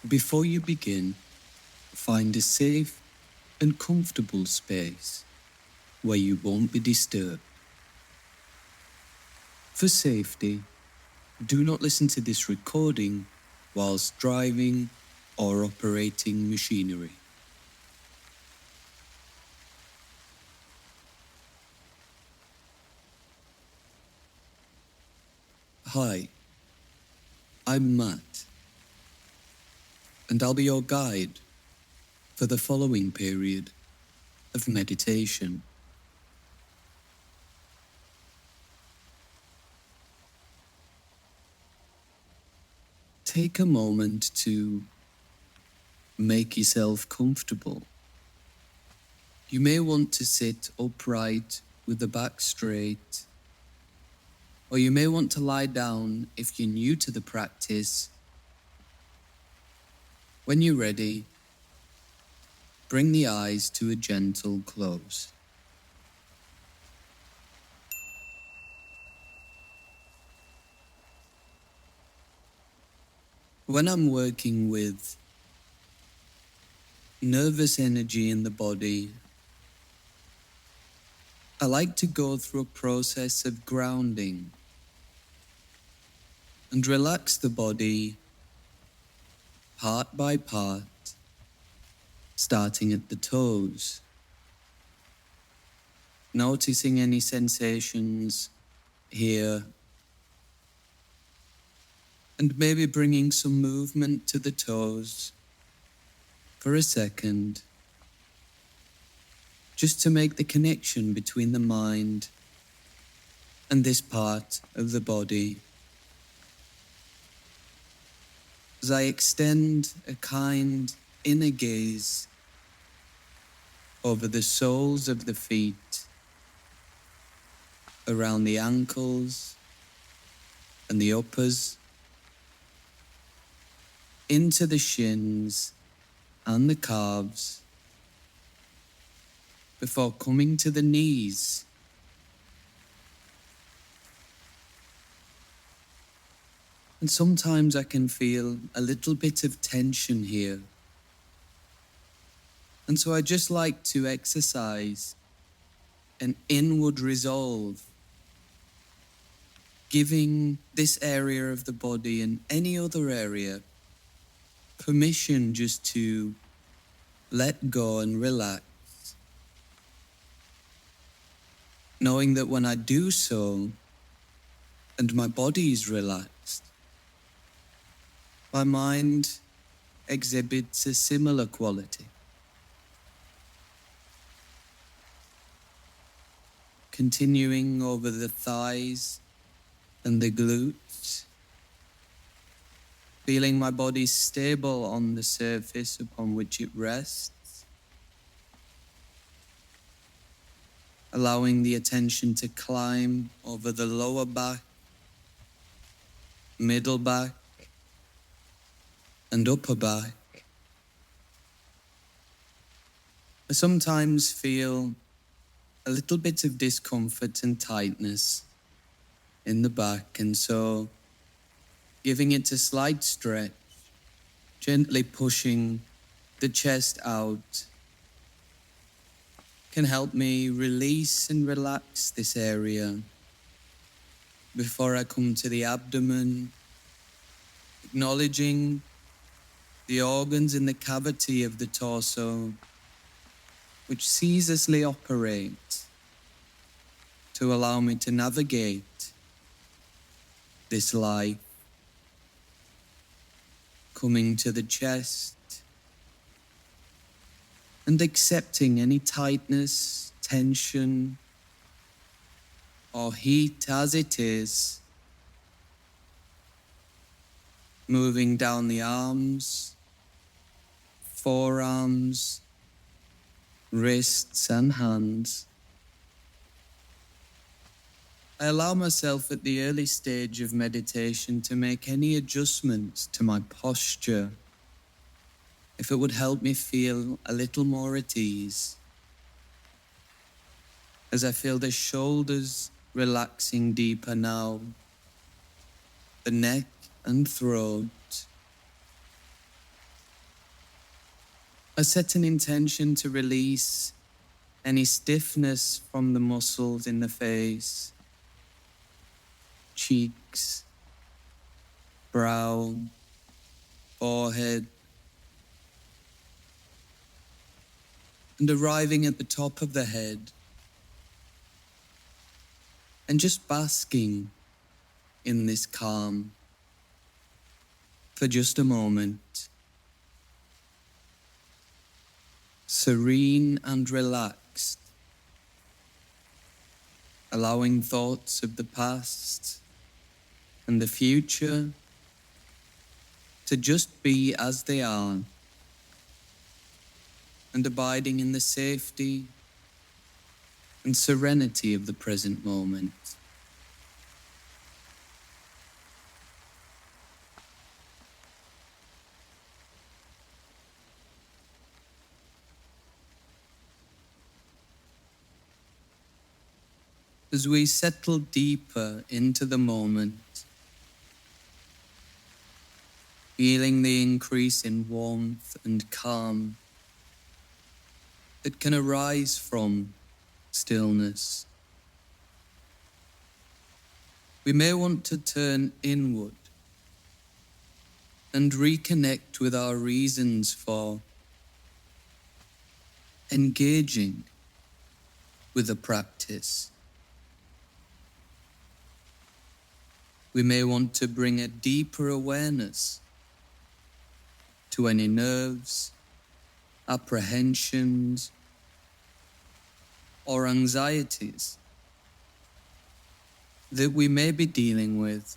Before you begin, find a safe and comfortable space where you won't be disturbed. For safety, do not listen to this recording whilst driving or operating machinery. Hi, I'm Matt, and I'll be your guide for the following period of meditation. Take a moment to make yourself comfortable. You may want to sit upright with the back straight, or you may want to lie down if you're new to the practice. When you're ready, bring the eyes to a gentle close. When I'm working with nervous energy in the body, I like to go through a process of grounding and relax the body part by part, starting at the toes, noticing any sensations here, and maybe bringing some movement to the toes for a second, just to make the connection between the mind and this part of the body. As I extend a kind inner gaze over the soles of the feet, around the ankles and the uppers, into the shins and the calves, before coming to the knees. And sometimes I can feel a little bit of tension here. And so I just like to exercise an inward resolve, giving this area of the body and any other area permission just to let go and relax, knowing that when I do so and my body is relaxed, my mind exhibits a similar quality. Continuing over the thighs and the glutes, feeling my body stable on the surface upon which it rests, allowing the attention to climb over the lower back, middle back, and upper back. I sometimes feel a little bit of discomfort and tightness in the back, and so giving it a slight stretch, gently pushing the chest out, can help me release and relax this area before I come to the abdomen, acknowledging the organs in the cavity of the torso which ceaselessly operate to allow me to navigate this life. Coming to the chest and accepting any tightness, tension, or heat as it is. Moving down the arms, forearms, wrists and hands. I allow myself at the early stage of meditation to make any adjustments to my posture if it would help me feel a little more at ease. As I feel the shoulders relaxing deeper now, the neck and throat, I set an intention to release any stiffness from the muscles in the face, cheeks, brow, forehead, and arriving at the top of the head, and just basking in this calm for just a moment, serene and relaxed, allowing thoughts of the past and the future to just be as they are, and abiding in the safety and serenity of the present moment. As we settle deeper into the moment, feeling the increase in warmth and calm that can arise from stillness, we may want to turn inward and reconnect with our reasons for engaging with the practice. We may want to bring a deeper awareness to any nerves, apprehensions, or anxieties that we may be dealing with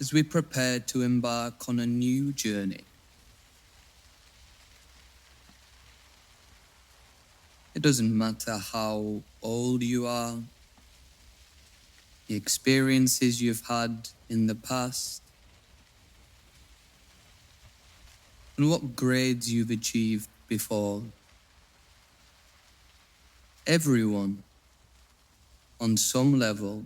as we prepare to embark on a new journey. It doesn't matter how old you are, the experiences you've had in the past, and what grades you've achieved before. Everyone, on some level,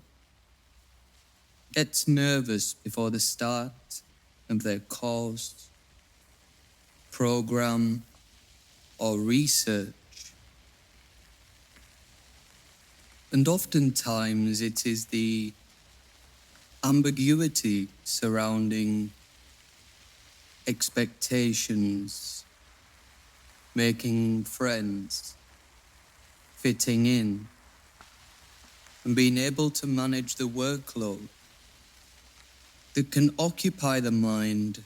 gets nervous before the start of their course, program, or research. And oftentimes it is the ambiguity surrounding expectations, making friends, fitting in, and being able to manage the workload that can occupy the mind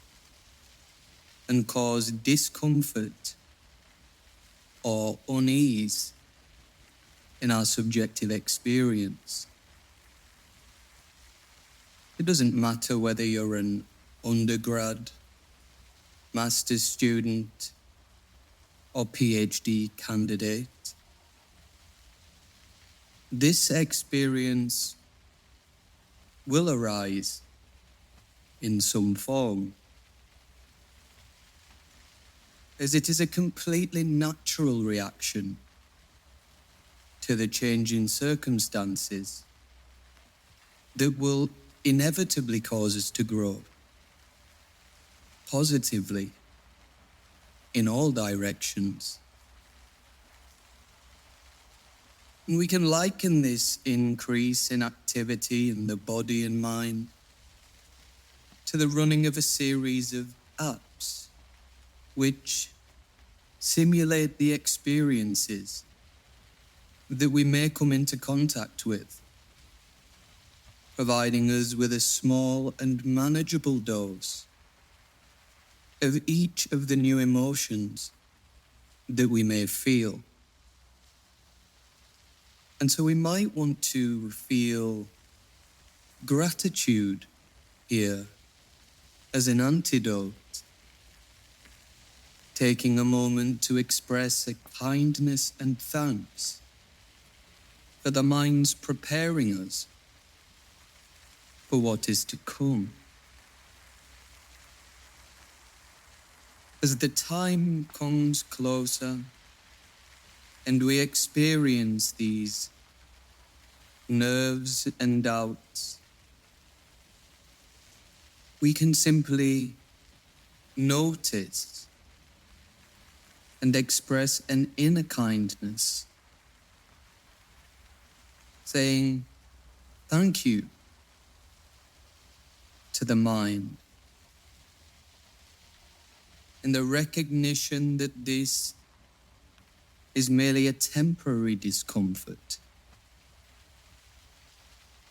and cause discomfort or unease in our subjective experience. It doesn't matter whether you're an undergrad, master's student, or PhD candidate. This experience will arise in some form, as it is a completely natural reaction to the changing circumstances that will inevitably cause us to grow positively in all directions. And we can liken this increase in activity in the body and mind to the running of a series of apps which simulate the experiences that we may come into contact with, providing us with a small and manageable dose of each of the new emotions that we may feel. And so we might want to feel gratitude here as an antidote, taking a moment to express a kindness and thanks for the mind's preparing us for what is to come. As the time comes closer and we experience these nerves and doubts, we can simply notice and express an inner kindness, saying thank you to the mind, in the recognition that this is merely a temporary discomfort,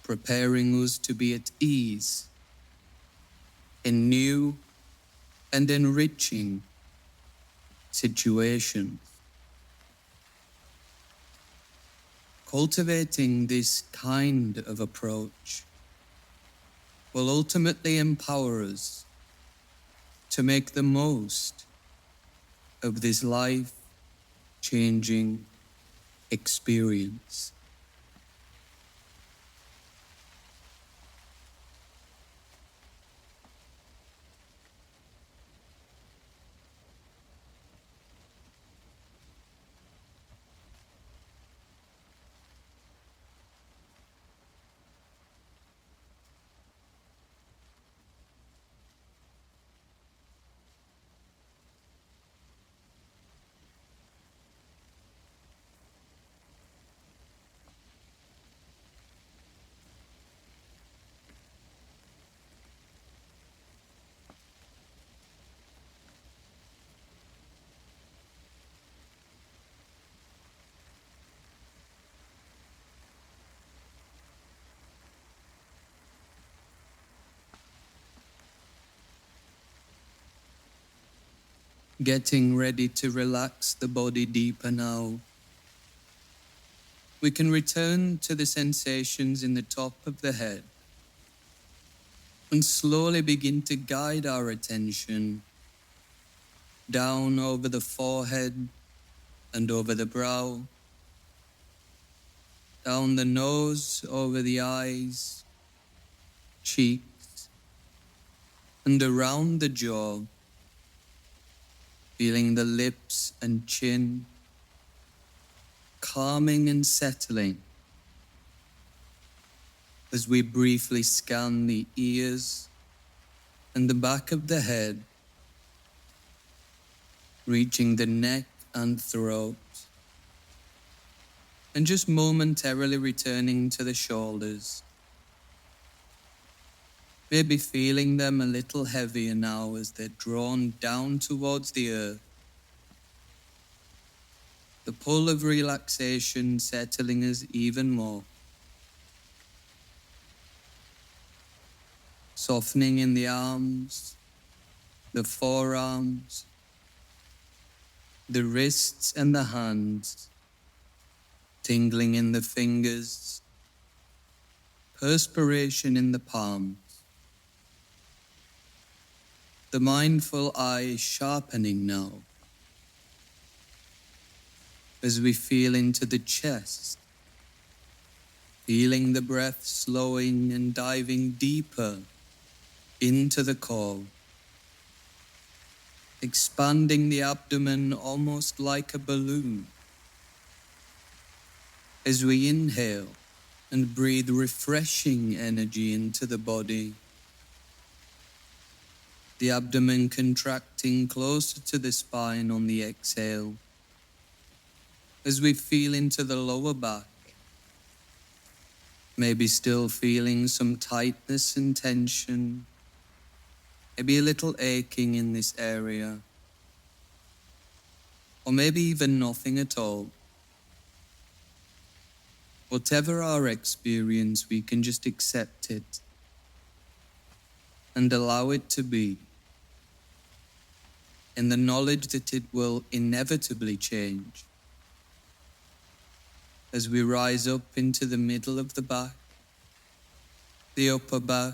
preparing us to be at ease in new and enriching situations. Cultivating this kind of approach will ultimately empower us to make the most of this life-changing experience. Getting ready to relax the body deeper now, we can return to the sensations in the top of the head and slowly begin to guide our attention down over the forehead and over the brow, down the nose, over the eyes, cheeks, and around the jaw, feeling the lips and chin calming and settling as we briefly scan the ears and the back of the head, reaching the neck and throat, and just momentarily returning to the shoulders, maybe feeling them a little heavier now as they're drawn down towards the earth, the pull of relaxation settling us even more, softening in the arms, the forearms, the wrists and the hands, tingling in the fingers, perspiration in the palms, the mindful eye sharpening now as we feel into the chest, feeling the breath slowing and diving deeper into the core, expanding the abdomen almost like a balloon as we inhale and breathe refreshing energy into the body, the abdomen contracting closer to the spine on the exhale as we feel into the lower back, maybe still feeling some tightness and tension, maybe a little aching in this area, or maybe even nothing at all. Whatever our experience, we can just accept it and allow it to be, in the knowledge that it will inevitably change as we rise up into the middle of the back, the upper back,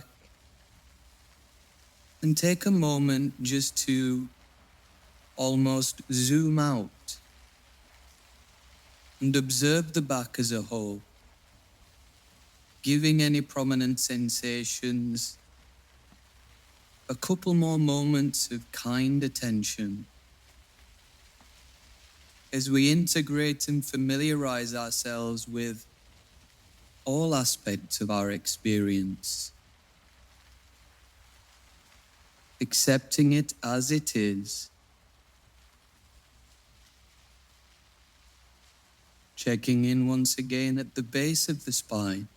and take a moment just to almost zoom out and observe the back as a whole, giving any prominent sensations a couple more moments of kind attention as we integrate and familiarize ourselves with all aspects of our experience, accepting it as it is, Checking in once again at the base of the spine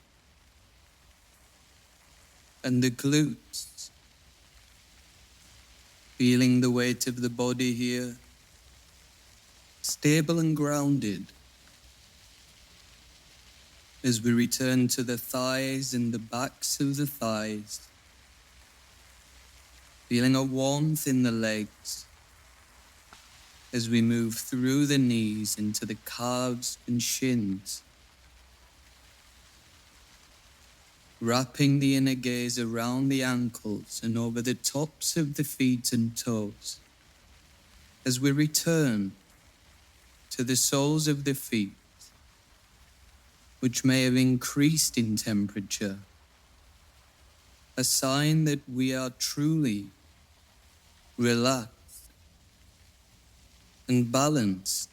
and the glutes, feeling the weight of the body here, stable and grounded, as we return to the thighs and the backs of the thighs, feeling a warmth in the legs as we move through the knees into the calves and shins, wrapping the inner gaze around the ankles and over the tops of the feet and toes, as we return to the soles of the feet, which may have increased in temperature, a sign that we are truly relaxed and balanced.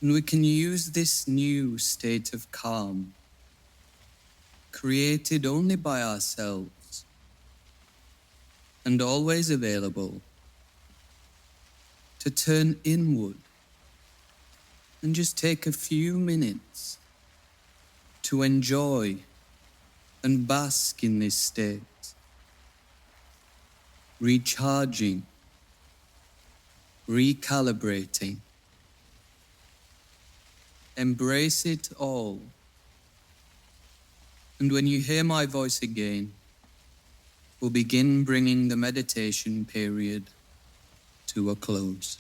And we can use this new state of calm, created only by ourselves and always available, to turn inward and just take a few minutes to enjoy and bask in this state, recharging, recalibrating. Embrace it all. And when you hear my voice again, we'll begin bringing the meditation period to a close.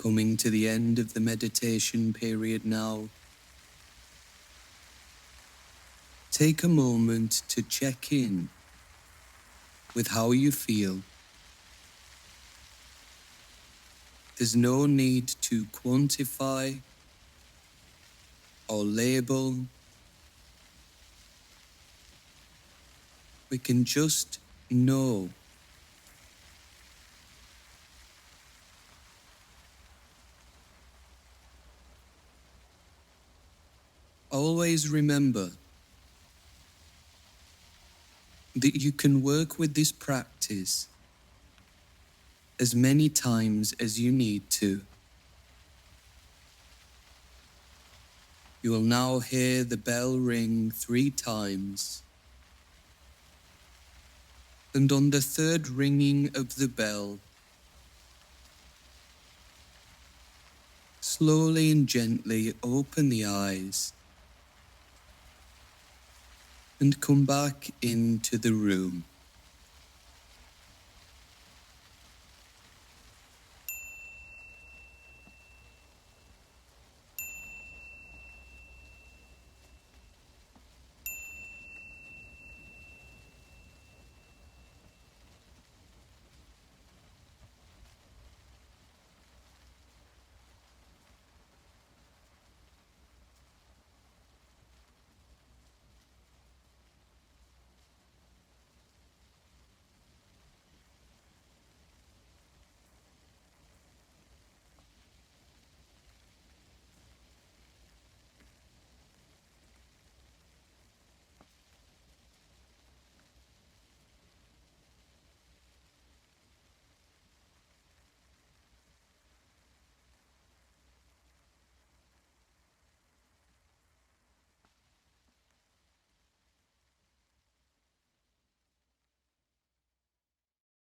Coming to the end of the meditation period now, take a moment to check in with how you feel. There's no need to quantify or label. We can just know. Always remember that you can work with this practice as many times as you need to. You will now hear the bell ring 3 times. And on the third ringing of the bell, slowly and gently open the eyes and come back into the room.